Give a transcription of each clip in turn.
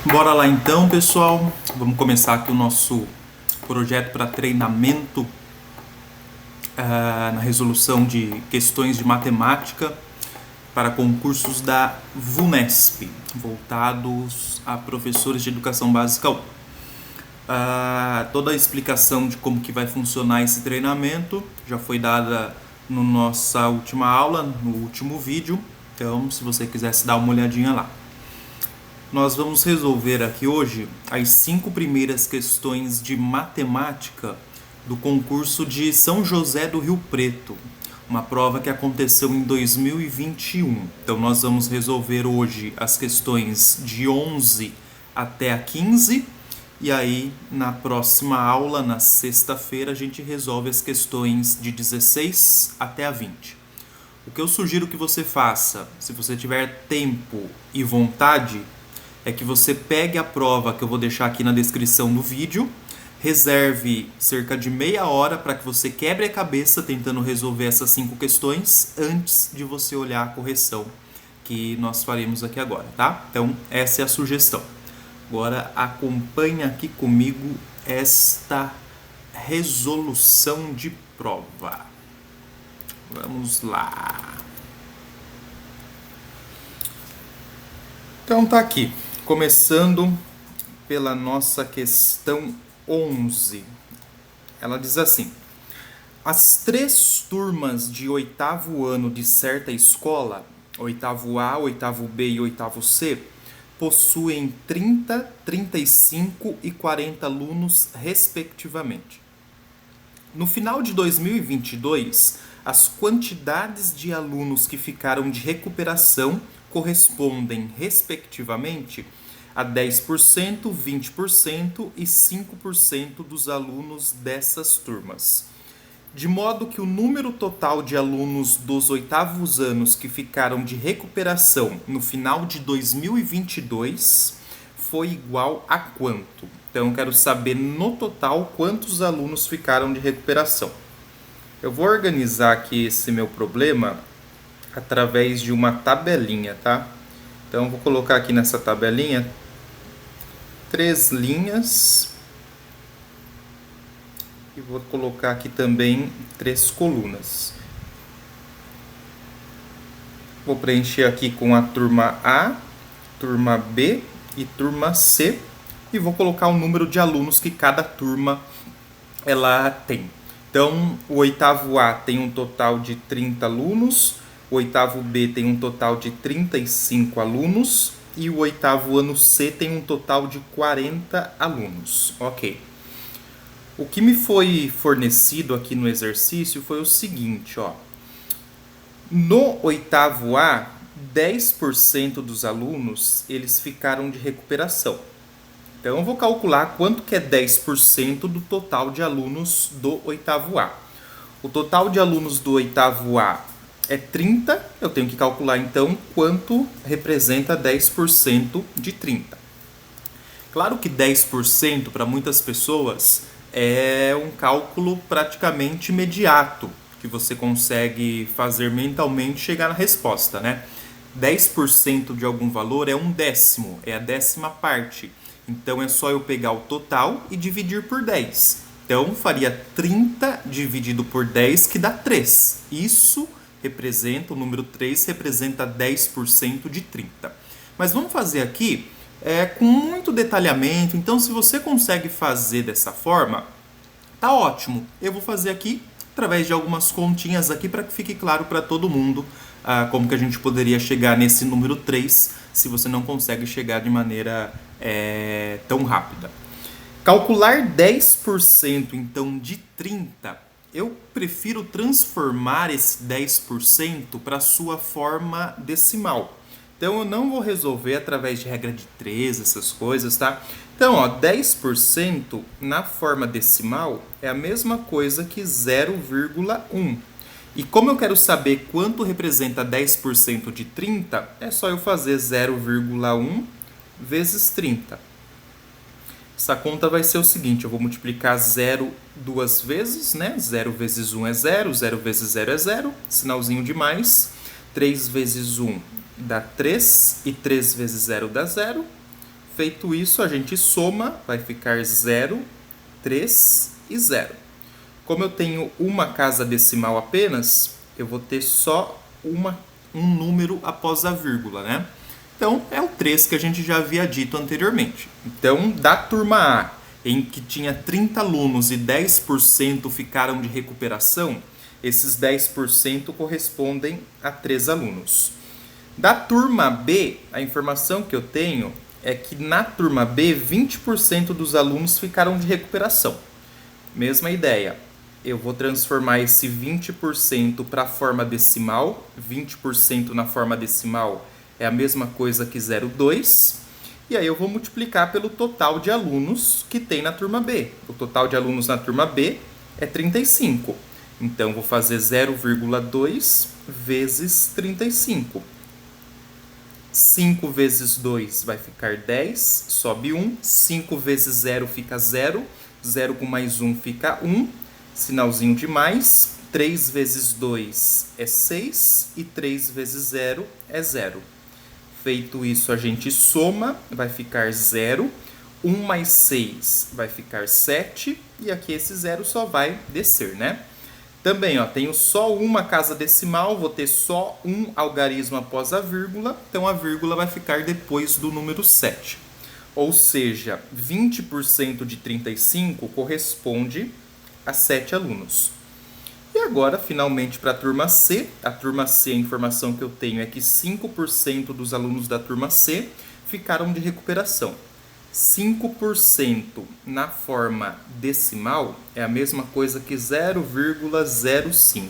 Bora lá então, pessoal. Vamos começar aqui o nosso projeto para treinamento na resolução de questões de matemática para concursos da VUNESP, voltados a professores de educação básica 1. Toda a explicação de como que vai funcionar esse treinamento já foi dada na nossa última aula, no último vídeo. Então, se você quiser se dar uma olhadinha lá. Nós vamos resolver aqui hoje as 5 primeiras questões de matemática do concurso de São José do Rio Preto, uma prova que aconteceu em 2021. Então nós vamos resolver hoje as questões de 11 até a 15 e aí na próxima aula, na sexta-feira, a gente resolve as questões de 16 até a 20. O que eu sugiro que você faça, se você tiver tempo e vontade, é que você pegue a prova que eu vou deixar aqui na descrição do vídeo, reserve cerca de meia hora para que você quebre a cabeça tentando resolver essas 5 questões antes de você olhar a correção que nós faremos aqui agora, tá? Então, essa é a sugestão. Agora, acompanha aqui comigo esta resolução de prova. Vamos lá. Então, tá aqui. Começando pela nossa questão 11. Ela diz assim: as 3 turmas de 8º ano de certa escola, 8º A, 8º B e 8º C, possuem 30, 35 e 40 alunos, respectivamente. No final de 2022, as quantidades de alunos que ficaram de recuperação correspondem, respectivamente, a 10%, 20% e 5% dos alunos dessas turmas. De modo que o número total de alunos dos 8º anos que ficaram de recuperação no final de 2022 foi igual a quanto? Então, eu quero saber no total quantos alunos ficaram de recuperação. Eu vou organizar aqui esse meu problema através de uma tabelinha, tá? Então, eu vou colocar aqui nessa tabelinha 3 linhas e vou colocar aqui também 3 colunas. Vou preencher aqui com a turma A, turma B e turma C e vou colocar o número de alunos que cada turma ela tem. Então, o 8º A tem um total de 30 alunos, o 8º B tem um total de 35 alunos e o 8º ano C tem um total de 40 alunos. Ok. O que me foi fornecido aqui no exercício foi o seguinte, ó. No 8º A, 10% dos alunos eles ficaram de recuperação. Então, eu vou calcular quanto que é 10% do total de alunos do 8º A. O total de alunos do 8º A é 30, eu tenho que calcular então quanto representa 10% de 30. Claro que 10% para muitas pessoas é um cálculo praticamente imediato, que você consegue fazer mentalmente e chegar na resposta, né? 10% de algum valor é 1/10, é a 10ª parte. Então é só eu pegar o total e dividir por 10. Então faria 30 dividido por 10, que dá 3. Isso representa, o número 3 representa 10% de 30. Mas vamos fazer aqui com muito detalhamento. Então, se você consegue fazer dessa forma, tá ótimo. Eu vou fazer aqui através de algumas continhas aqui para que fique claro para todo mundo como que a gente poderia chegar nesse número 3 se você não consegue chegar de maneira tão rápida. Calcular 10% então de 30, eu prefiro transformar esse 10% para a sua forma decimal. Então eu não vou resolver através de regra de 3, essas coisas, tá? Então, ó, 10% na forma decimal é a mesma coisa que 0,1. E como eu quero saber quanto representa 10% de 30, é só eu fazer 0,1 vezes 30. Essa conta vai ser o seguinte, eu vou multiplicar 0 duas vezes, né? 0 vezes 1 é 0, 0 vezes 0 é 0, sinalzinho de mais. 3 vezes 1 dá 3 e 3 vezes 0 dá 0. Feito isso, a gente soma, vai ficar 0, 3 e 0. Como eu tenho uma casa decimal apenas, eu vou ter só um número após a vírgula, né? Então, é o 3 que a gente já havia dito anteriormente. Então, da turma A, em que tinha 30 alunos e 10% ficaram de recuperação, esses 10% correspondem a 3 alunos. Da turma B, a informação que eu tenho é que na turma B, 20% dos alunos ficaram de recuperação. Mesma ideia. Eu vou transformar esse 20% para a forma decimal. 20% na forma decimal é a mesma coisa que 0,2. E aí eu vou multiplicar pelo total de alunos que tem na turma B. O total de alunos na turma B é 35. Então, vou fazer 0,2 vezes 35. 5 vezes 2 vai ficar 10, sobe 1. 5 vezes 0 fica 0. 0 com mais 1 fica 1. Sinalzinho de mais. 3 vezes 2 é 6 e 3 vezes 0 é 0. Feito isso, a gente soma, vai ficar 0. 1 mais 6 vai ficar 7. E aqui esse 0 só vai descer, né? Também, tenho só uma casa decimal, vou ter só um algarismo após a vírgula. Então, a vírgula vai ficar depois do número 7. Ou seja, 20% de 35 corresponde a 7 alunos. E agora, finalmente, para a turma C. A turma C, a informação que eu tenho é que 5% dos alunos da turma C ficaram de recuperação. 5% na forma decimal é a mesma coisa que 0,05.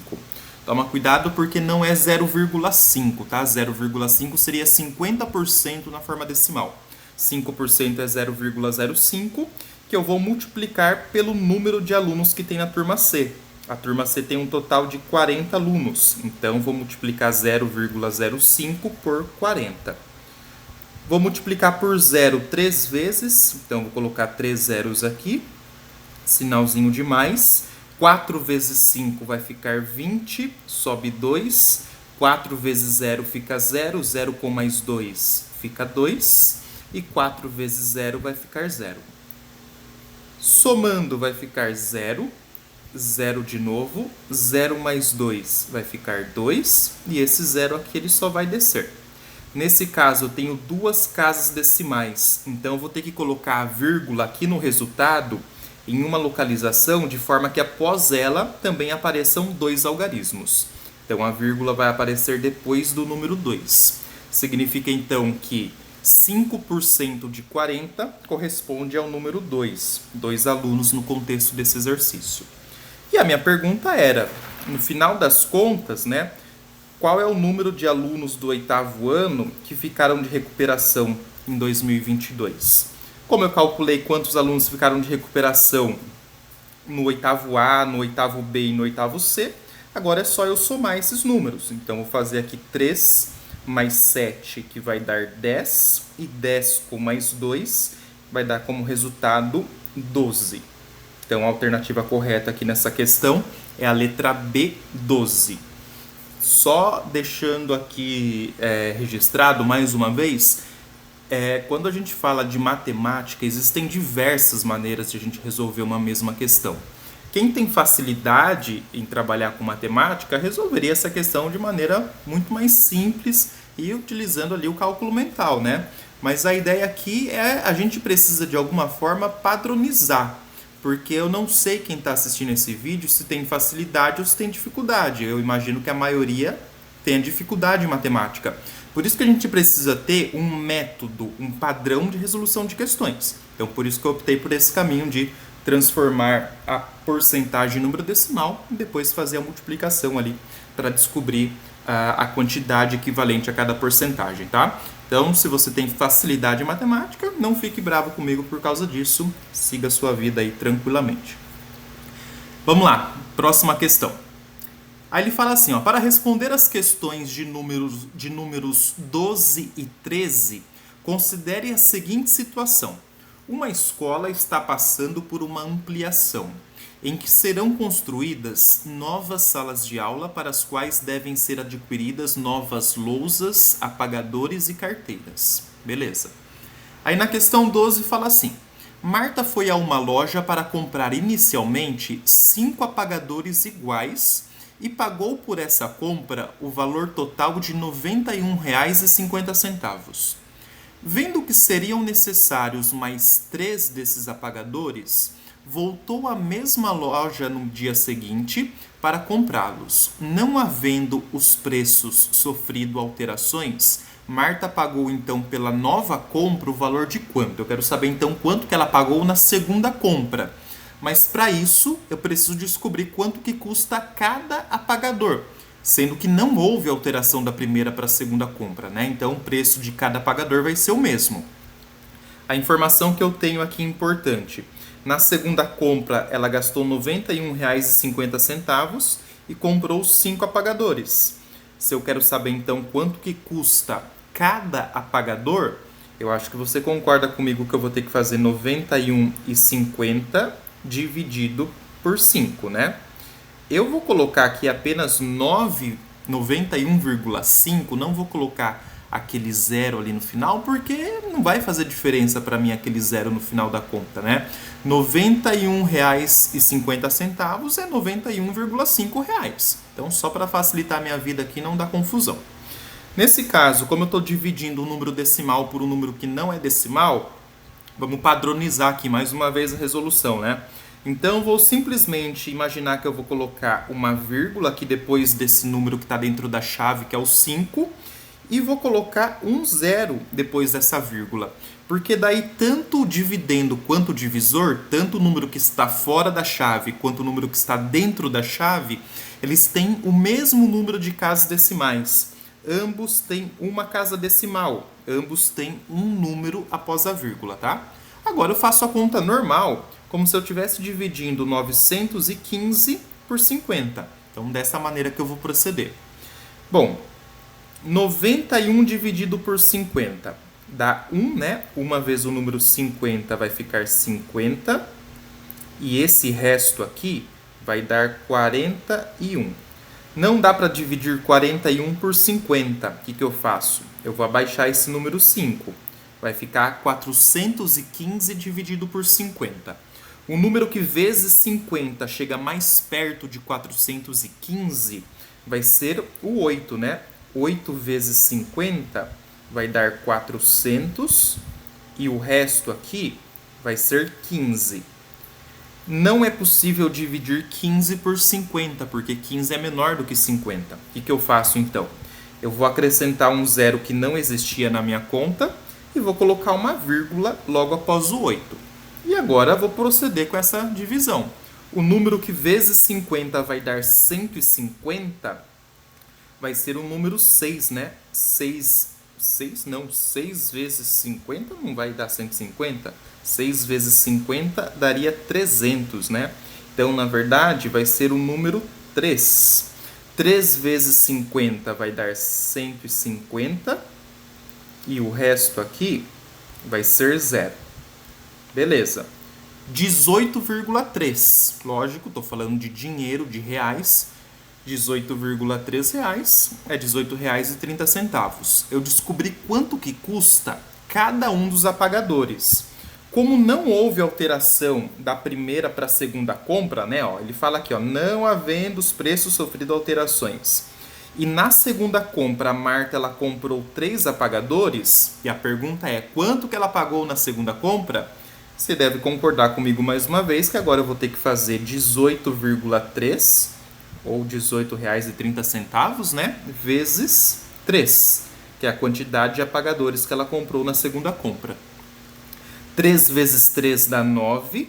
Toma cuidado porque não é 0,5, tá? 0,5 seria 50% na forma decimal. 5% é 0,05, que eu vou multiplicar pelo número de alunos que tem na turma C. A turma C tem um total de 40 alunos, então vou multiplicar 0,05 por 40. Vou multiplicar por 0 3 vezes, então vou colocar 3 zeros aqui, sinalzinho de mais. 4 vezes 5 vai ficar 20, sobe 2. 4 vezes 0 fica 0, 0 com mais 2 fica 2. E 4 vezes 0 vai ficar 0. Somando vai ficar 0, 0 de novo, 0 mais 2 vai ficar 2. E esse 0 aqui ele só vai descer. Nesse caso, eu tenho duas casas decimais, então eu vou ter que colocar a vírgula aqui no resultado em uma localização de forma que após ela também apareçam dois algarismos. Então, a vírgula vai aparecer depois do número 2. Significa, então, que 5% de 40 corresponde ao número 2. 2 alunos no contexto desse exercício. E a minha pergunta era, no final das contas, né? Qual é o número de alunos do 8º ano que ficaram de recuperação em 2022? Como eu calculei quantos alunos ficaram de recuperação no 8º A, no 8º B e no 8º C, agora é só eu somar esses números. Então, vou fazer aqui 3 mais 7, que vai dar 10, e 10 com mais 2 vai dar como resultado 12. Então, a alternativa correta aqui nessa questão é a letra B, 12. Só deixando aqui registrado mais uma vez, quando a gente fala de matemática, existem diversas maneiras de a gente resolver uma mesma questão. Quem tem facilidade em trabalhar com matemática resolveria essa questão de maneira muito mais simples e utilizando ali o cálculo mental, né? Mas a ideia aqui é a gente precisa de alguma forma padronizar. Porque eu não sei quem está assistindo esse vídeo se tem facilidade ou se tem dificuldade. Eu imagino que a maioria tenha dificuldade em matemática. Por isso que a gente precisa ter um método, um padrão de resolução de questões. Então, por isso que eu optei por esse caminho de transformar a porcentagem em número decimal e depois fazer a multiplicação ali para descobrir a quantidade equivalente a cada porcentagem, tá? Então, se você tem facilidade em matemática, não fique bravo comigo por causa disso. Siga a sua vida aí tranquilamente. Vamos lá, próxima questão. Aí ele fala assim, para responder as questões de números 12 e 13, considere a seguinte situação. Uma escola está passando por uma ampliação, em que serão construídas novas salas de aula para as quais devem ser adquiridas novas lousas, apagadores e carteiras. Beleza. Aí na questão 12 fala assim: Marta foi a uma loja para comprar inicialmente 5 apagadores iguais e pagou por essa compra o valor total de R$ 91,50. Vendo que seriam necessários mais 3 desses apagadores, voltou à mesma loja no dia seguinte para comprá-los. Não havendo os preços sofrido alterações, Marta pagou então pela nova compra o valor de quanto? Eu quero saber então quanto que ela pagou na segunda compra. Mas para isso eu preciso descobrir quanto que custa cada apagador, sendo que não houve alteração da primeira para a segunda compra, né? Então o preço de cada apagador vai ser o mesmo. A informação que eu tenho aqui é importante. Na segunda compra, ela gastou R$ 91,50 e comprou 5 apagadores. Se eu quero saber então quanto que custa cada apagador, eu acho que você concorda comigo que eu vou ter que fazer 91,50 dividido por 5, né? Eu vou colocar aqui apenas 91,5, não vou colocar aquele zero ali no final, porque não vai fazer diferença para mim aquele zero no final da conta, né? R$ 91,50 é R$ 91,5. Então, só para facilitar a minha vida aqui, não dá confusão. Nesse caso, como eu estou dividindo um número decimal por um número que não é decimal, vamos padronizar aqui mais uma vez a resolução, né? Então, vou simplesmente imaginar que eu vou colocar uma vírgula aqui depois desse número que está dentro da chave, que é o 5, e vou colocar um zero depois dessa vírgula. Porque daí, tanto o dividendo quanto o divisor, tanto o número que está fora da chave quanto o número que está dentro da chave, eles têm o mesmo número de casas decimais. Ambos têm uma casa decimal, ambos têm um número após a vírgula, tá? Agora eu faço a conta normal, como se eu estivesse dividindo 915 por 50. Então, dessa maneira que eu vou proceder. Bom, 91 dividido por 50 dá 1, né? Uma vez o número 50 vai ficar 50. E esse resto aqui vai dar 41. Não dá para dividir 41 por 50. O que eu faço? Eu vou abaixar esse número 5. Vai ficar 415 dividido por 50. O número que vezes 50 chega mais perto de 415 vai ser o 8, né? 8 vezes 50 vai dar 400 e o resto aqui vai ser 15. Não é possível dividir 15 por 50, porque 15 é menor do que 50. O que eu faço então? Eu vou acrescentar um zero que não existia na minha conta e vou colocar uma vírgula logo após o 8. E agora vou proceder com essa divisão. O número que vezes 50 vai dar 150 vai ser o número 6, né? 6 vezes 50 não vai dar 150. 6 vezes 50 daria 300, né? Então, na verdade, vai ser o número 3. 3 vezes 50 vai dar 150. E o resto aqui vai ser 0. Beleza. 18,3. Lógico, estou falando de dinheiro, de reais. 18,3 reais é R$ 18,30. Eu descobri quanto que custa cada um dos apagadores. Como não houve alteração da primeira para a segunda compra, né? Ele fala aqui, não havendo os preços sofrido alterações. E na segunda compra, a Marta ela comprou 3 apagadores. E a pergunta é, quanto que ela pagou na segunda compra? Você deve concordar comigo mais uma vez que agora eu vou ter que fazer 18,3 ou R$ 18,30, né? Vezes 3, que é a quantidade de apagadores que ela comprou na segunda compra. 3 vezes 3 dá 9,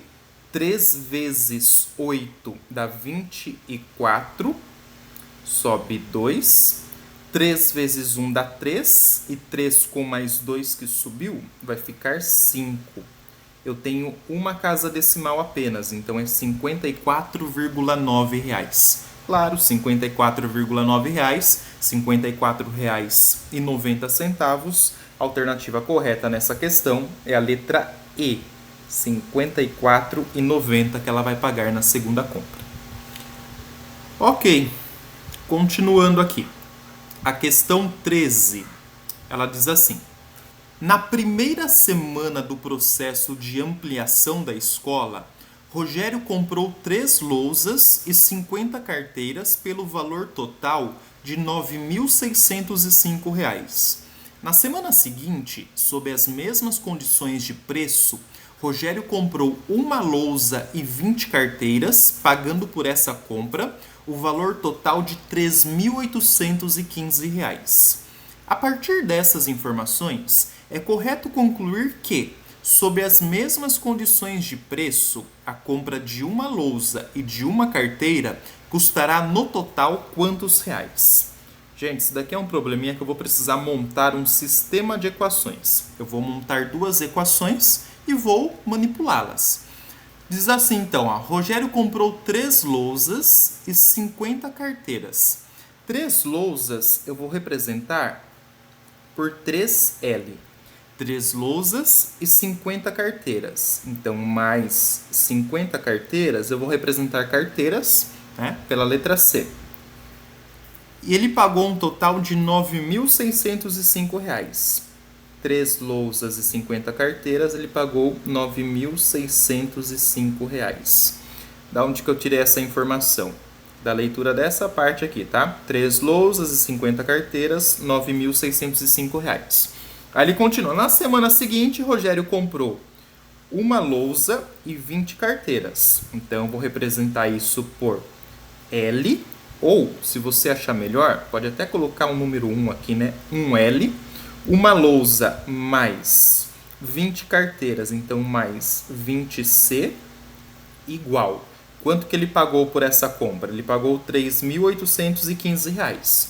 3 vezes 8 dá 24, sobe 2, 3 vezes 1 dá 3, e 3 com mais 2 que subiu vai ficar 5. Eu tenho uma casa decimal apenas, então é R$ 54,9. Claro, R$ 54,9, R$ 54,90. A alternativa correta nessa questão é a letra E, R$ 54,90 que ela vai pagar na segunda compra. Ok, continuando aqui. A questão 13, ela diz assim: Na primeira semana do processo de ampliação da escola, Rogério comprou 3 lousas e 50 carteiras pelo valor total de R$ 9.605. Na semana seguinte, sob as mesmas condições de preço, Rogério comprou uma lousa e 20 carteiras, pagando por essa compra o valor total de R$ 3.815. A partir dessas informações, é correto concluir que, sob as mesmas condições de preço, a compra de uma lousa e de uma carteira custará no total quantos reais? Gente, isso daqui é um probleminha que eu vou precisar montar um sistema de equações. Eu vou montar 2 equações e vou manipulá-las. Diz assim então, ó, Rogério comprou 3 lousas e 50 carteiras. 3 lousas eu vou representar por 3L. 3 lousas e 50 carteiras. Então, mais 50 carteiras, eu vou representar carteiras, né, pela letra C. E ele pagou um total de R$ 9.605. 3 lousas e 50 carteiras, ele pagou R$ 9.605. Da onde que eu tirei essa informação? Da leitura dessa parte aqui, tá? 3 lousas e 50 carteiras, R$ 9.605. Aí ele continua. Na semana seguinte, Rogério comprou uma lousa e 20 carteiras. Então, eu vou representar isso por L, ou, se você achar melhor, pode até colocar o número 1 aqui, né? 1L, uma lousa mais 20 carteiras, então mais 20C, igual. Quanto que ele pagou por essa compra? Ele pagou R$ 3.815.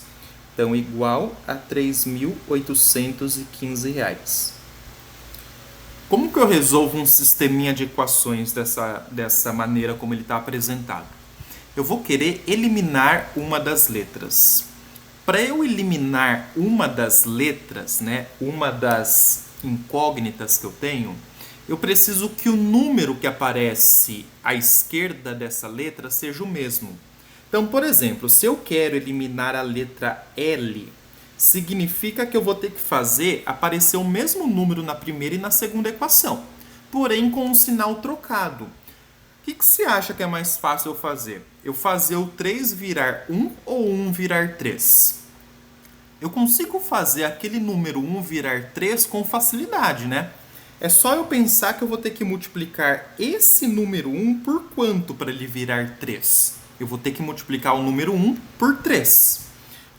Então, igual a R$ 3.815. Como que eu resolvo um sisteminha de equações dessa maneira como ele está apresentado? Eu vou querer eliminar uma das letras. Para eu eliminar uma das letras, né, uma das incógnitas que eu tenho, eu preciso que o número que aparece à esquerda dessa letra seja o mesmo. Então, por exemplo, se eu quero eliminar a letra L, significa que eu vou ter que fazer aparecer o mesmo número na primeira e na segunda equação, porém com um sinal trocado. O que você acha que é mais fácil eu fazer? Eu fazer o 3 virar 1 ou 1 virar 3? Eu consigo fazer aquele número 1 virar 3 com facilidade, né? É só eu pensar que eu vou ter que multiplicar esse número 1 por quanto para ele virar 3? Eu vou ter que multiplicar o número 1 por 3.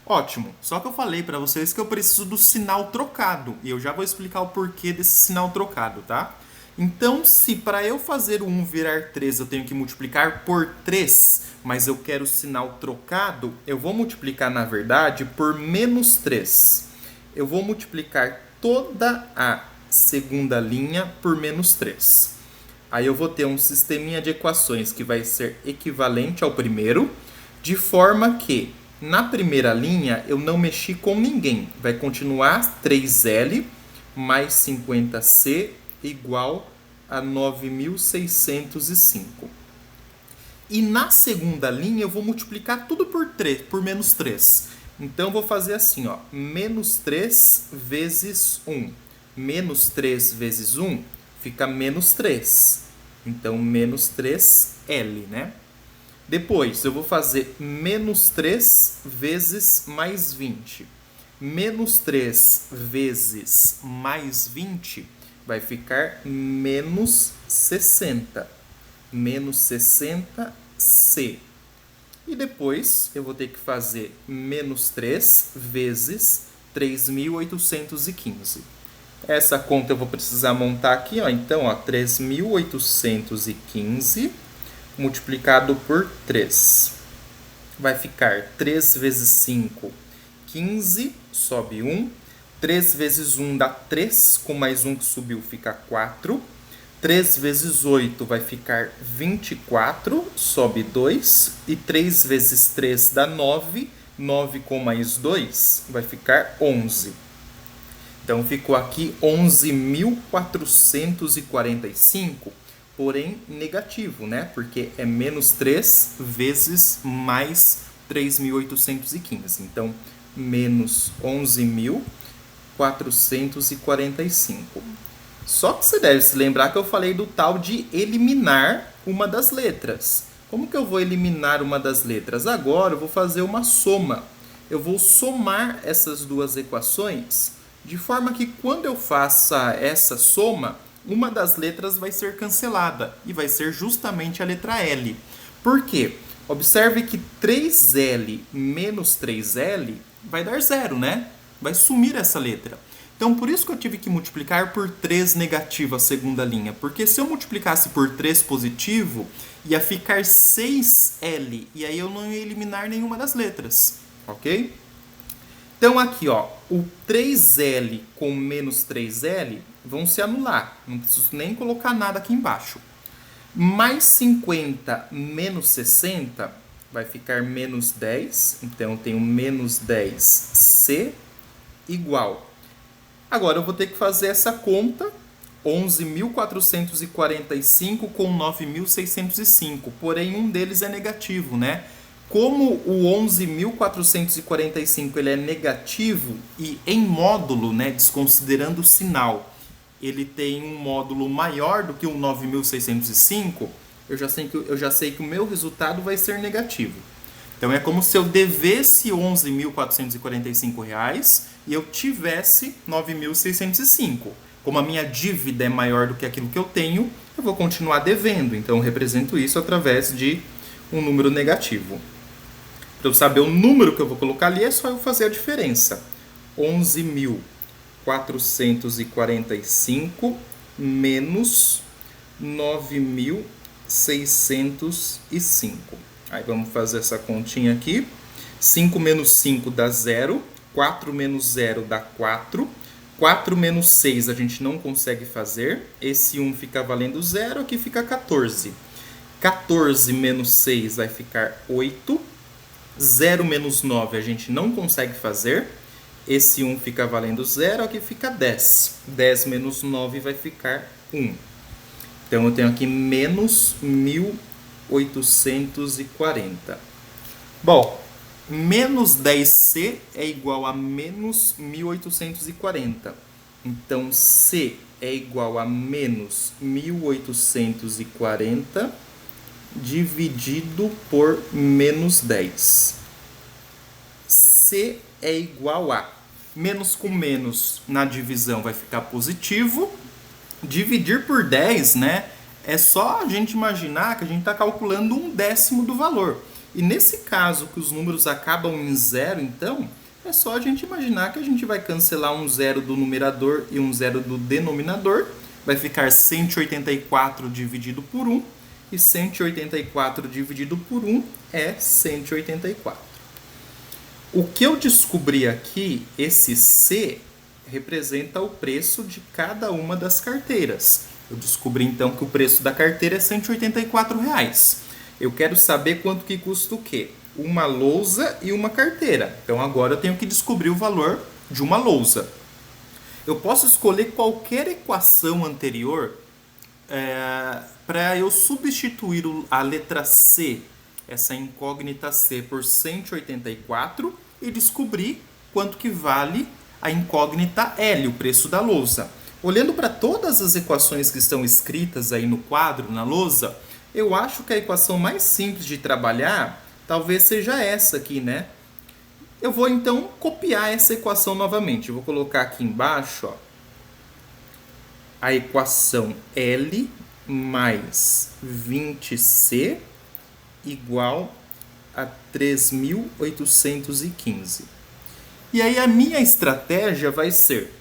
Ótimo, só que eu falei para vocês que eu preciso do sinal trocado. E eu já vou explicar o porquê desse sinal trocado, tá? Então, se para eu fazer o 1 virar 3 eu tenho que multiplicar por 3, mas eu quero o sinal trocado, eu vou multiplicar, na verdade, por menos 3. Eu vou multiplicar toda a segunda linha por menos 3. Aí eu vou ter um sisteminha de equações que vai ser equivalente ao primeiro, de forma que na primeira linha eu não mexi com ninguém. Vai continuar 3L mais 50C igual a 9.605. E na segunda linha eu vou multiplicar tudo por 3, por menos 3. Então eu vou fazer assim, ó, menos 3 vezes 1. Menos 3 vezes 1 fica menos 3. Então, menos 3L, né? Depois, eu vou fazer menos 3 vezes mais 20. Menos 3 vezes mais 20 vai ficar menos 60. Menos 60C. E depois, eu vou ter que fazer menos 3 vezes 3.815. Essa conta eu vou precisar montar aqui, ó. Então, ó, 3.815 multiplicado por 3. Vai ficar 3 vezes 5, 15, sobe 1. 3 vezes 1 dá 3, com mais 1 que subiu fica 4. 3 vezes 8 vai ficar 24, sobe 2. E 3 vezes 3 dá 9. 9 com mais 2 vai ficar 11. Então, ficou aqui 11.445, porém negativo, né? Porque é menos 3 vezes mais 3.815. Então, menos 11.445 1445. Só que você deve se lembrar que eu falei do tal de eliminar uma das letras. Como que eu vou eliminar uma das letras? Agora eu vou fazer uma soma. Eu vou somar essas duas equações de forma que quando eu faça essa soma, uma das letras vai ser cancelada e vai ser justamente a letra L. Por quê? Observe que 3L menos 3L vai dar zero, né? Vai sumir essa letra. Então, por isso que eu tive que multiplicar por 3 negativo a segunda linha. Porque se eu multiplicasse por 3 positivo, ia ficar 6L. E aí eu não ia eliminar nenhuma das letras. Ok? Então, aqui, ó, o 3L com menos 3L vão se anular. Não preciso nem colocar nada aqui embaixo. Mais 50 menos 60 vai ficar menos 10. Então, eu tenho menos 10C igual. Agora, eu vou ter que fazer essa conta. 11.445 com 9.605. Porém, um deles é negativo, né? Como o 11.445 ele é negativo e em módulo, né, desconsiderando o sinal, ele tem um módulo maior do que o 9.605, eu já sei que o meu resultado vai ser negativo. Então é como se eu devesse R$ 11.445 e eu tivesse 9.605. Como a minha dívida é maior do que aquilo que eu tenho, eu vou continuar devendo. Então eu represento isso através de um número negativo. Para eu saber o número que eu vou colocar ali, é só eu fazer a diferença. 11.445 menos 9.605. Aí vamos fazer essa continha aqui. 5 menos 5 dá 0. 4 menos 0 dá 4. 4 menos 6 a gente não consegue fazer. Esse 1 fica valendo 0, aqui fica 14. 14 menos 6 vai ficar 8. 0 menos 9 a gente não consegue fazer. Esse 1 fica valendo 0, aqui fica 10. 10 menos 9 vai ficar 1. Então eu tenho aqui menos 1.840. Bom, menos 10C é igual a menos 1.840. Então C é igual a menos 1.840 dividido por menos 10. C é igual a menos com menos na divisão vai ficar positivo. Dividir por 10, né? É só a gente imaginar que a gente está calculando 1/10 do valor. E nesse caso que os números acabam em zero, então, é só a gente imaginar que a gente vai cancelar um zero do numerador e um zero do denominador. Vai ficar 184 dividido por 1. E 184 dividido por 1 é 184. O que eu descobri aqui, esse C, representa o preço de cada uma das carteiras. Eu descobri então que o preço da carteira é R$ 184. Eu quero saber quanto que custa o quê? Uma lousa e uma carteira. Então agora eu tenho que descobrir o valor de uma lousa. Eu posso escolher qualquer equação anterior para eu substituir a letra C, essa incógnita C, por 184 e descobrir quanto que vale a incógnita L, o preço da lousa. Olhando para todas as equações que estão escritas aí no quadro, na lousa, eu acho que a equação mais simples de trabalhar talvez seja essa aqui, né? Eu vou então copiar essa equação novamente. Eu vou colocar aqui embaixo, ó, a equação L mais 20C igual a 3.815. E aí a minha estratégia vai ser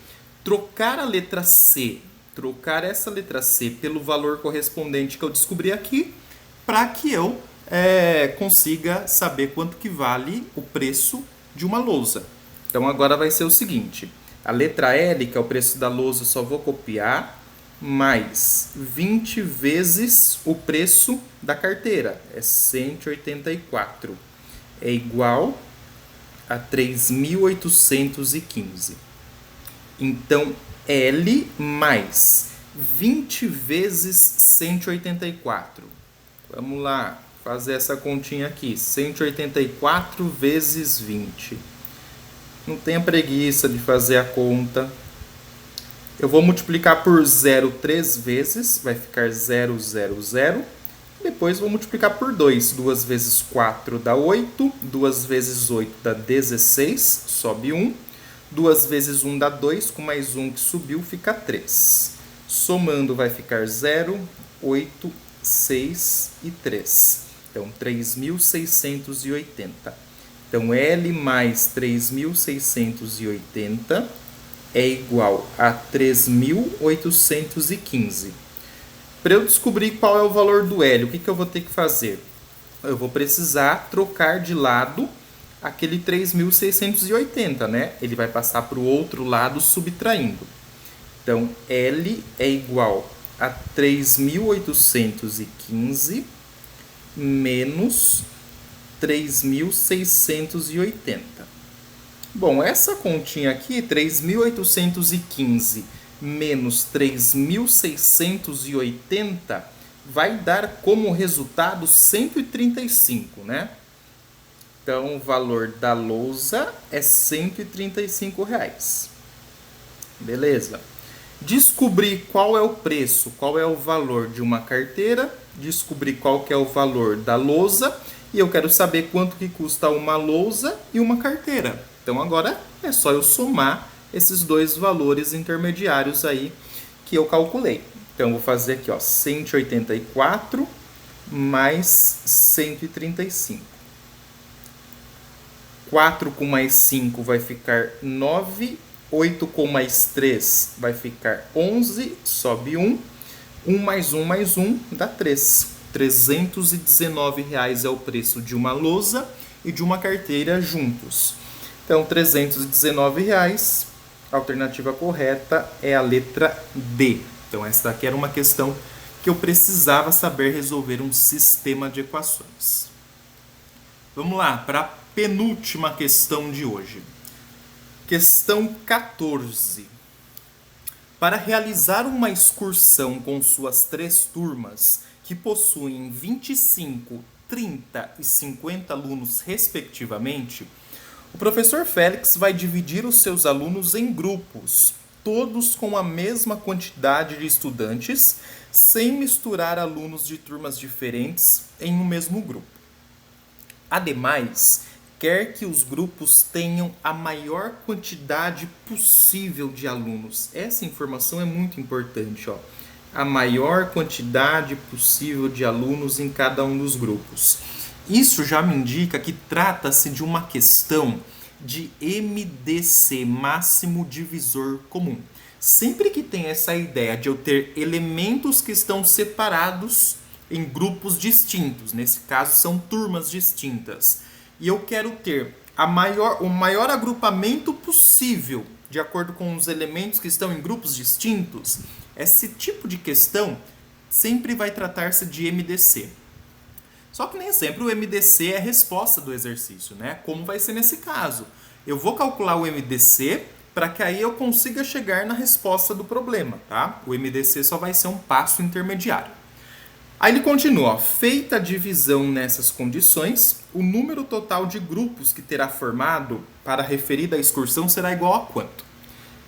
trocar a letra C, trocar essa letra C pelo valor correspondente que eu descobri aqui, para que eu consiga saber quanto que vale o preço de uma lousa. Então agora vai ser o seguinte, a letra L, que é o preço da lousa, eu só vou copiar, mais 20 vezes o preço da carteira, é 184, é igual a 3.815. Então, L mais 20 vezes 184. Vamos lá, fazer essa continha aqui. 184 vezes 20. Não tenha preguiça de fazer a conta. Eu vou multiplicar por 0 3 vezes, vai ficar 0, 0, 0. Depois vou multiplicar por 2. 2 vezes 4 dá 8. 2 vezes 8 dá 16, sobe 1. 2 vezes 1 dá 2, com mais 1 que subiu fica 3. Somando vai ficar 0, 8, 6 e 3. Então, 3.680. Então, L mais 3.680 é igual a 3.815. Para eu descobrir qual é o valor do L, o que eu vou ter que fazer? Eu vou precisar trocar de lado aquele 3.680, né? Ele vai passar para o outro lado subtraindo. Então, L é igual a 3.815 menos 3.680. Bom, essa continha aqui, 3.815 menos 3.680, vai dar como resultado 135, né? Então, o valor da lousa é R$ 135. Beleza. Descobrir qual é o preço, qual é o valor de uma carteira, descobrir qual que é o valor da lousa, e eu quero saber quanto que custa uma lousa e uma carteira. Então agora é só eu somar esses dois valores intermediários aí que eu calculei. Então eu vou fazer aqui, ó, 184 mais 135. 4 com mais 5 vai ficar 9. 8 com mais 3 vai ficar 11, sobe 1. 1 mais 1 mais 1 dá 3. R$ 319 é o preço de uma lousa e de uma carteira juntos. Então, R$ 319, a alternativa correta é a letra D. Então, essa daqui era uma questão que eu precisava saber resolver um sistema de equações. Vamos lá, para a penúltima questão de hoje. Questão 14. Para realizar uma excursão com suas 3 turmas, que possuem 25, 30 e 50 alunos respectivamente, o professor Félix vai dividir os seus alunos em grupos, todos com a mesma quantidade de estudantes, sem misturar alunos de turmas diferentes em um mesmo grupo. Ademais, quer que os grupos tenham a maior quantidade possível de alunos. Essa informação é muito importante, ó. A maior quantidade possível de alunos em cada um dos grupos. Isso já me indica que trata-se de uma questão de MDC, máximo divisor comum. Sempre que tem essa ideia de eu ter elementos que estão separados em grupos distintos, nesse caso são turmas distintas, e eu quero ter o maior agrupamento possível de acordo com os elementos que estão em grupos distintos, esse tipo de questão sempre vai tratar-se de MDC. Só que nem sempre o MDC é a resposta do exercício, né? Como vai ser nesse caso? Eu vou calcular o MDC para que aí eu consiga chegar na resposta do problema, tá? O MDC só vai ser um passo intermediário. Aí ele continua, ó, feita a divisão nessas condições, o número total de grupos que terá formado para a referida excursão será igual a quanto?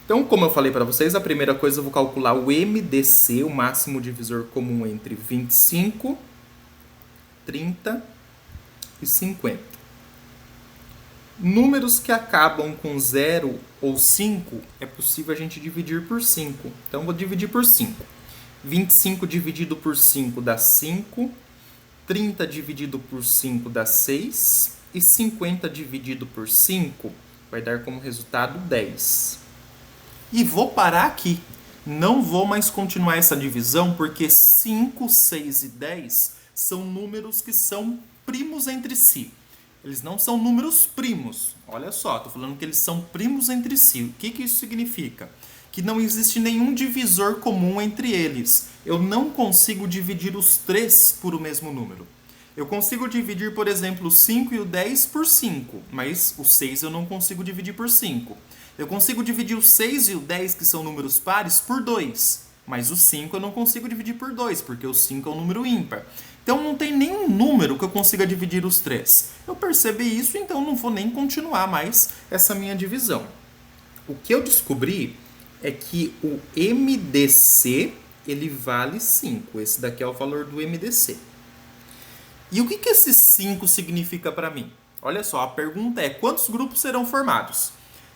Então, como eu falei para vocês, a primeira coisa eu vou calcular o MDC, o máximo divisor comum entre 25, 30 e 50. Números que acabam com 0 ou 5 é possível a gente dividir por 5. Então, eu vou dividir por 5. 25 dividido por 5 dá 5, 30 dividido por 5 dá 6 e 50 dividido por 5 vai dar como resultado 10. E vou parar aqui. Não vou mais continuar essa divisão porque 5, 6 e 10 são números que são primos entre si. Eles não são números primos. Olha só, estou falando que eles são primos entre si. O que isso significa? Que não existe nenhum divisor comum entre eles. Eu não consigo dividir os 3 por o mesmo número. Eu consigo dividir, por exemplo, o 5 e o 10 por 5, mas o 6 eu não consigo dividir por 5. Eu consigo dividir o 6 e o 10, que são números pares, por 2, Mas o 5 eu não consigo dividir por 2, porque o 5 é um número ímpar. Então não tem nenhum número que eu consiga dividir os 3. Eu percebi isso, então não vou nem continuar mais essa minha divisão. O que eu descobri é que o MDC ele vale 5. Esse daqui é o valor do MDC. E o que esse 5 significa para mim? Olha só, a pergunta é: quantos grupos serão formados?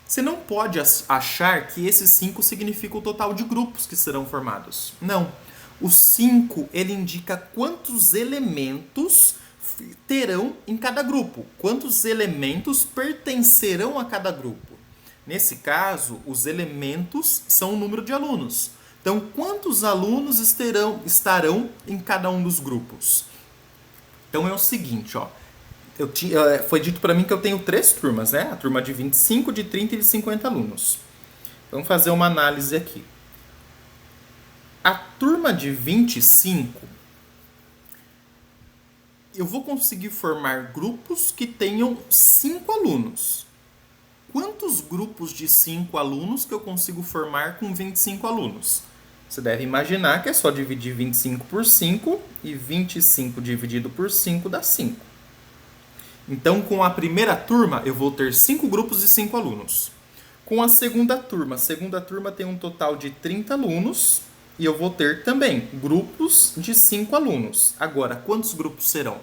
Você não pode achar que esse 5 significa o total de grupos que serão formados. Não. O 5 ele indica quantos elementos terão em cada grupo. Quantos elementos pertencerão a cada grupo. Nesse caso, os elementos são o número de alunos. Então, quantos alunos estarão em cada um dos grupos? Então é o seguinte, ó. Foi dito para mim que eu tenho 3 turmas, né? A turma de 25, de 30 e de 50 alunos. Vamos fazer uma análise aqui. A turma de 25, eu vou conseguir formar grupos que tenham 5 alunos. Quantos grupos de 5 alunos que eu consigo formar com 25 alunos? Você deve imaginar que é só dividir 25 por 5 e 25 dividido por 5 dá 5. Então, com a primeira turma, eu vou ter 5 grupos de 5 alunos. Com a segunda turma tem um total de 30 alunos e eu vou ter também grupos de 5 alunos. Agora, quantos grupos serão?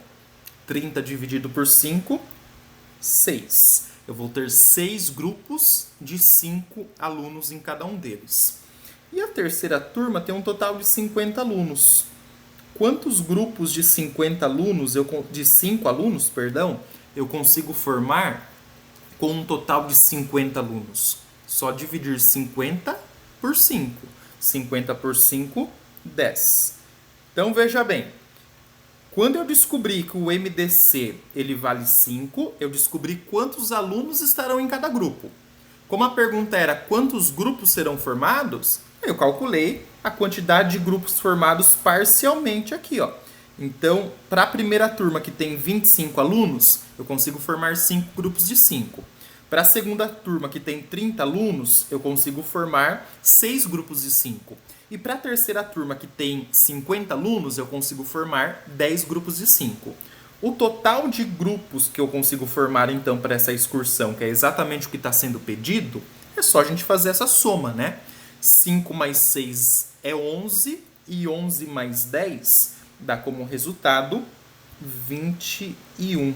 30 dividido por 5, 6. Eu vou ter 6 grupos de 5 alunos em cada um deles. E a terceira turma tem um total de 50 alunos. Quantos grupos de 50 alunos, de 5 alunos, eu consigo formar com um total de 50 alunos? Só dividir 50 por 5. 50 por 5, 10. Então veja bem, quando eu descobri que o MDC ele vale 5, eu descobri quantos alunos estarão em cada grupo. Como a pergunta era quantos grupos serão formados, eu calculei a quantidade de grupos formados parcialmente aqui, ó. Então, para a primeira turma que tem 25 alunos, eu consigo formar 5 grupos de 5. Para a segunda turma que tem 30 alunos, eu consigo formar 6 grupos de 5. E para a terceira turma que tem 50 alunos, eu consigo formar 10 grupos de 5. O total de grupos que eu consigo formar então para essa excursão, que é exatamente o que está sendo pedido, é só a gente fazer essa soma, né? 5 mais 6 é 11 e 11 mais 10 dá como resultado 21.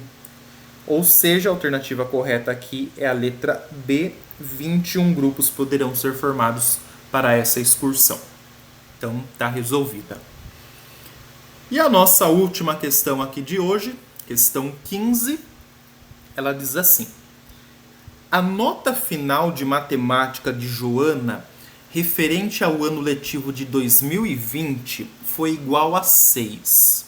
Ou seja, a alternativa correta aqui é a letra B, 21 grupos poderão ser formados para essa excursão. Então, está resolvida. E a nossa última questão aqui de hoje, questão 15, ela diz assim: a nota final de matemática de Joana, referente ao ano letivo de 2020, foi igual a 6.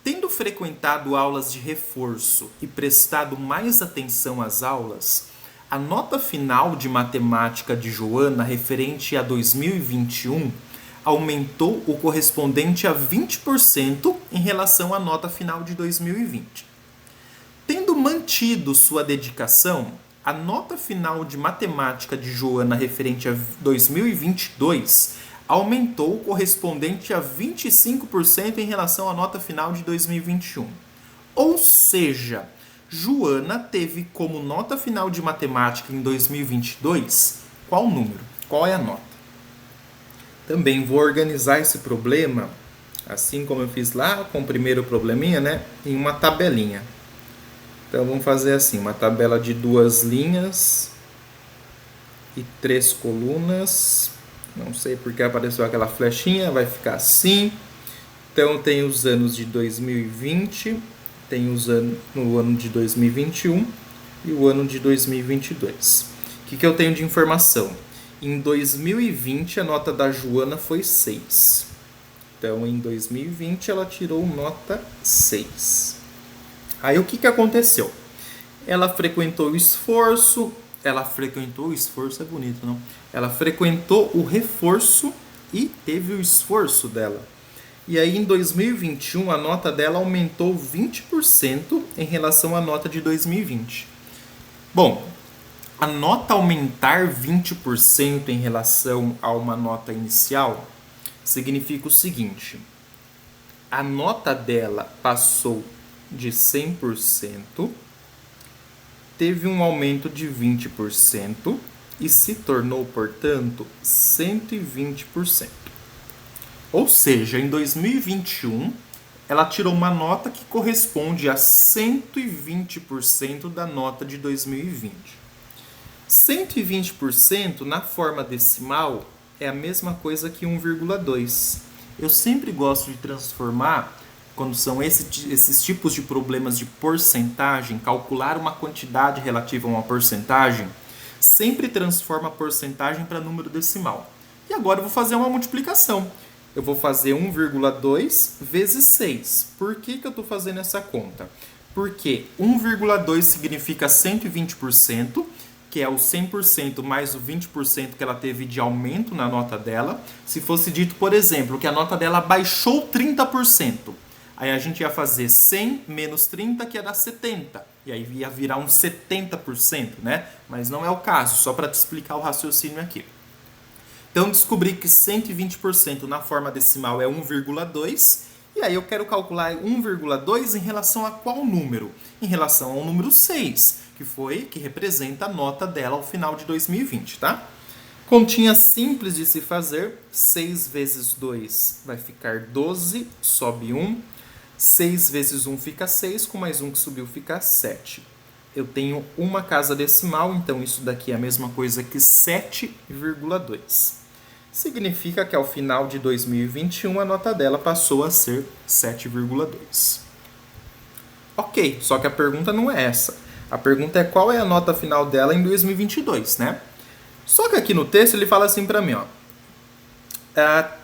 Tendo frequentado aulas de reforço e prestado mais atenção às aulas, a nota final de matemática de Joana, referente a 2021, aumentou o correspondente a 20% em relação à nota final de 2020. Tendo mantido sua dedicação, a nota final de matemática de Joana referente a 2022 aumentou o correspondente a 25% em relação à nota final de 2021. Ou seja, Joana teve como nota final de matemática em 2022 qual número? Qual é a nota? Também vou organizar esse problema, assim como eu fiz lá com o primeiro probleminha, né, em uma tabelinha. Então vamos fazer assim, uma tabela de 2 linhas e 3 colunas. Não sei porque apareceu aquela flechinha, vai ficar assim. Então tem os anos de 2020, tem os anos no ano de 2021 e o ano de 2022. O que eu tenho de informação? Em 2020 a nota da Joana foi 6. Então em 2020 ela tirou nota 6. Aí o que aconteceu? Ela frequentou o esforço. Ela frequentou o esforço, é bonito, não? Ela frequentou o reforço e teve o esforço dela. E aí em 2021 a nota dela aumentou 20% em relação à nota de 2020. Bom, a nota aumentar 20% em relação a uma nota inicial significa o seguinte: a nota dela passou de 100%, teve um aumento de 20% e se tornou, portanto, 120%. Ou seja, em 2021, ela tirou uma nota que corresponde a 120% da nota de 2020. 120% na forma decimal é a mesma coisa que 1,2. Eu sempre gosto de transformar, quando são esses tipos de problemas de porcentagem, calcular uma quantidade relativa a uma porcentagem, sempre transforma a porcentagem para número decimal. E agora eu vou fazer uma multiplicação. Eu vou fazer 1,2 vezes 6. Por que eu estou fazendo essa conta? Porque 1,2 significa 120%, que é o 100% mais o 20% que ela teve de aumento na nota dela. Se fosse dito, por exemplo, que a nota dela baixou 30%, aí a gente ia fazer 100 menos 30, que ia dar 70. E aí ia virar um 70%, né? Mas não é o caso, só para te explicar o raciocínio aqui. Então, descobri que 120% na forma decimal é 1,2. E aí eu quero calcular 1,2 em relação a qual número? Em relação ao número 6, que representa a nota dela ao final de 2020, tá? Continha simples de se fazer. 6 vezes 2 vai ficar 12, sobe 1. 6 vezes 1 fica 6, com mais 1 que subiu fica 7. Eu tenho uma casa decimal, então isso daqui é a mesma coisa que 7,2. Significa que ao final de 2021 a nota dela passou a ser 7,2. Ok, só que a pergunta não é essa. A pergunta é qual é a nota final dela em 2022, né? Só que aqui no texto ele fala assim para mim, ó.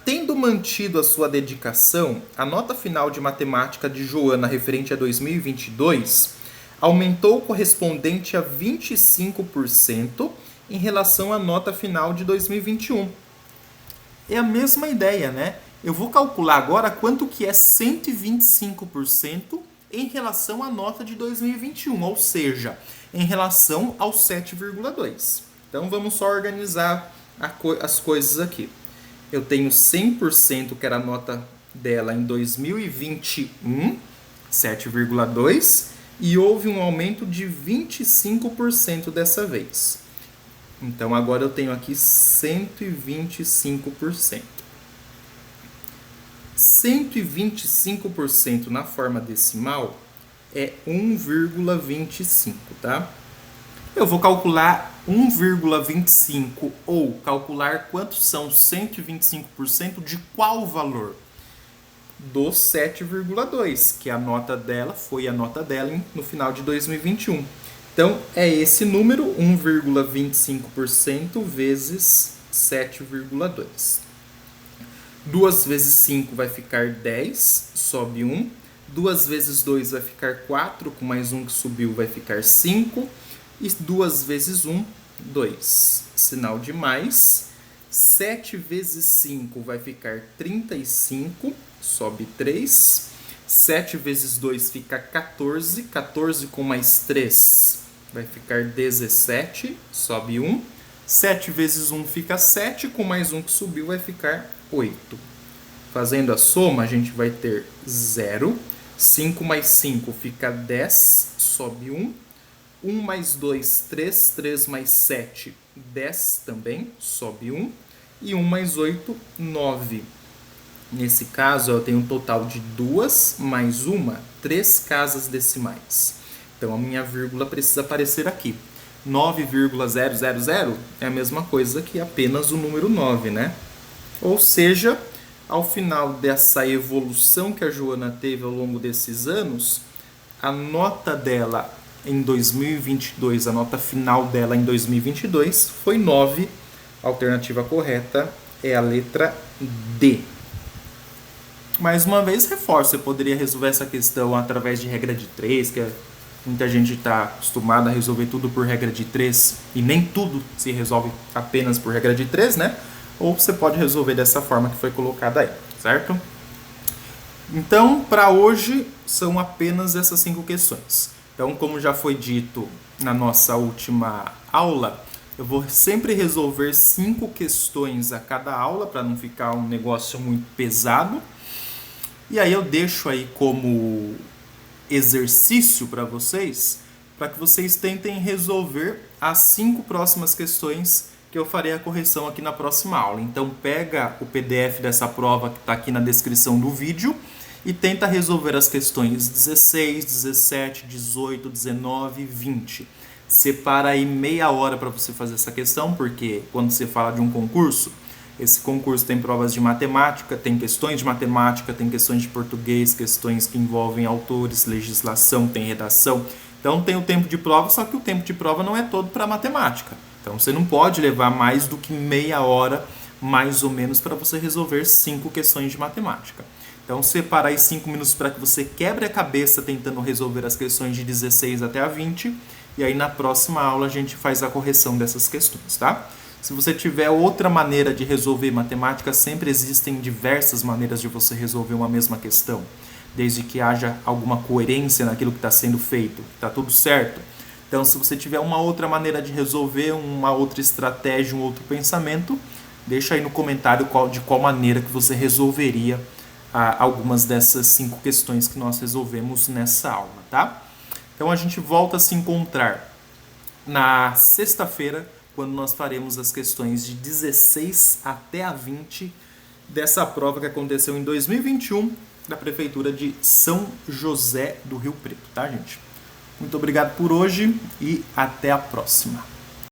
Tendo mantido a sua dedicação, a nota final de matemática de Joana referente a 2022 aumentou correspondente a 25% em relação à nota final de 2021. É a mesma ideia, né? Eu vou calcular agora quanto que é 125% em relação à nota de 2021, ou seja, em relação ao 7,2. Então vamos só organizar as coisas aqui. Eu tenho 100%, que era a nota dela em 2021, 7,2, e houve um aumento de 25% dessa vez. Então agora eu tenho aqui 125%. 125% na forma decimal é 1,25, tá? Eu vou calcular 1,25 ou calcular quantos são 125% de qual valor? Do 7,2, que a nota dela foi a nota dela no final de 2021. Então, é esse número, 1,25% vezes 7,2. 2 vezes 5 vai ficar 10, sobe 1. 2 vezes 2 vai ficar 4, com mais 1 que subiu vai ficar 5. E 2 vezes 1, 2. Sinal de mais. 7 vezes 5 vai ficar 35, sobe 3. 7 vezes 2 fica 14. 14 com mais 3 vai ficar 17, sobe 1. 7 vezes 1 fica 7, com mais 1 que subiu vai ficar 8. Fazendo a soma, a gente vai ter 0. 5 mais 5 fica 10, sobe 1. 1 mais 2, 3. 3 mais 7, 10 também, sobe 1. E 1 mais 8, 9. Nesse caso, eu tenho um total de 2 mais 1, 3 casas decimais. Então, a minha vírgula precisa aparecer aqui. 9,000 é a mesma coisa que apenas o número 9, né? Ou seja, ao final dessa evolução que a Joana teve ao longo desses anos, a nota dela em 2022, a nota final dela em 2022 foi 9. A alternativa correta é a letra D. Mais uma vez, reforço, você poderia resolver essa questão através de regra de 3, que muita gente está acostumada a resolver tudo por regra de 3, e nem tudo se resolve apenas por regra de 3, né? Ou você pode resolver dessa forma que foi colocada aí, certo? Então, para hoje, são apenas essas 5 questões. Então, como já foi dito na nossa última aula, Eu vou sempre resolver 5 questões a cada aula para não ficar um negócio muito pesado. E aí eu deixo aí como exercício para que vocês tentem resolver as 5 próximas questões que eu farei a correção aqui na próxima aula. Então pega o PDF dessa prova que está aqui na descrição do vídeo e tenta resolver as questões 16, 17, 18, 19 e 20. Separa aí meia hora para você fazer essa questão, porque quando você fala de um concurso, esse concurso tem provas de matemática, tem questões de matemática, tem questões de português, questões que envolvem autores, legislação, tem redação. Então tem o tempo de prova, só que o tempo de prova não é todo para matemática. Então você não pode levar mais do que meia hora, mais ou menos, para você resolver 5 questões de matemática. Então separa aí 5 minutos para que você quebre a cabeça tentando resolver as questões de 16 até a 20. E aí na próxima aula a gente faz a correção dessas questões, tá? Se você tiver outra maneira de resolver matemática, sempre existem diversas maneiras de você resolver uma mesma questão, desde que haja alguma coerência naquilo que está sendo feito, está tudo certo. Então, se você tiver uma outra maneira de resolver, uma outra estratégia, um outro pensamento, deixa aí no comentário de qual maneira que você resolveria algumas dessas 5 questões que nós resolvemos nessa aula, tá? Então, a gente volta a se encontrar na sexta-feira, quando nós faremos as questões de 16 até a 20 dessa prova que aconteceu em 2021 da Prefeitura de São José do Rio Preto, tá, gente? Muito obrigado por hoje e até a próxima.